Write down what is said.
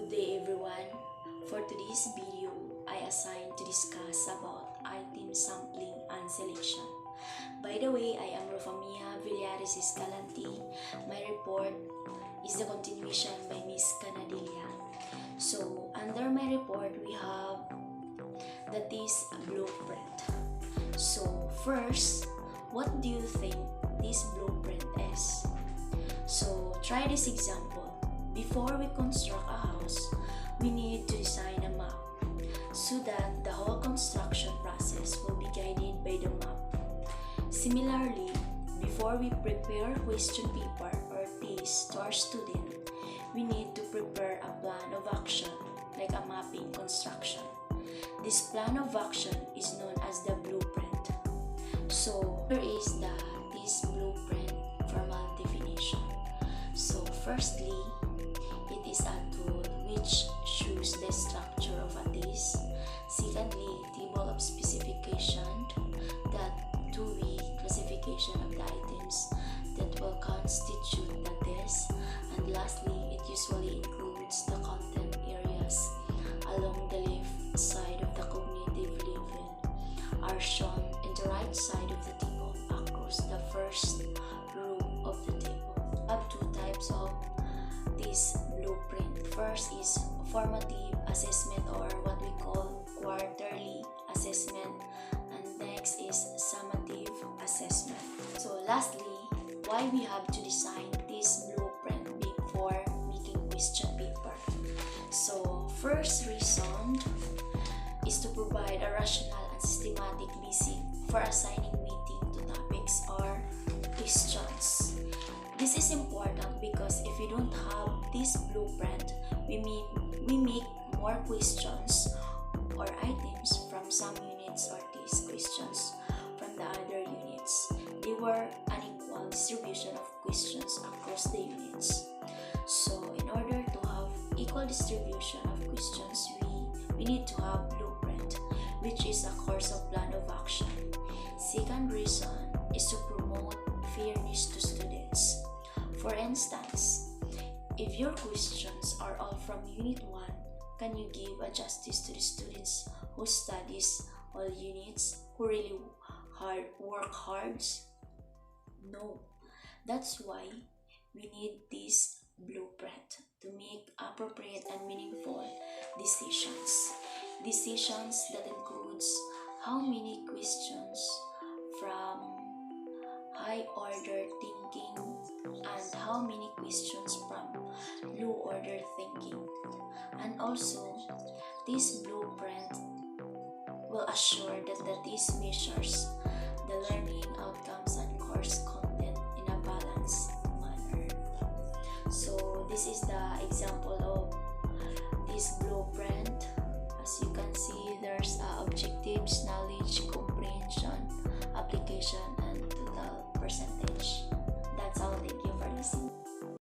Good day everyone. For today's video, I assigned to discuss about item sampling and selection. By the way, I am Rofamia Villares Escalante. My report is the continuation by Miss Canadilla. So, under my report, we have that is a blueprint. So, first, what do you think this blueprint is? So, try this example. Before we construct a house, we need to design a map so that the whole construction process will be guided by the map. Similarly, before we prepare question paper or test to our student, we need to prepare a plan of action like a mapping construction. This plan of action is known as the blueprint. So, here is this blueprint formal definition. So, firstly, it is a tool which shows the structure of a test. Secondly, table of specification, that 2-way classification of the items that will constitute the test. And lastly, it usually includes the content areas along the left side of the cognitive level are shown in the right side of the table across the first row of the table. We have two types of this blueprint. First is formative assessment, or what we call quarterly assessment, and next is summative assessment. So lastly, why we have to design this blueprint before making question paper. So first reason is to provide a rational and systematic basis for assigning weighting to topics or questions. This is important because if we don't have this blueprint, we make more questions or items from some units or these questions from the other units. They were unequal distribution of questions across the units. So in order to have equal distribution of questions, we need to have blueprint, which is a course of plan of action. Second reason is to promote fairness to students. For instance, if your questions are all from Unit 1, can you give a justice to the students who studies all units, who really work hard? No. That's why we need this blueprint to make appropriate and meaningful decisions. Decisions that includes how many questions from high order thinking and how many questions from low order thinking. And also, this blueprint will assure that this measures the learning outcomes and course content in a balanced manner. So this is the example of this blueprint. As you can see, there's objectives, knowledge, comprehension, application,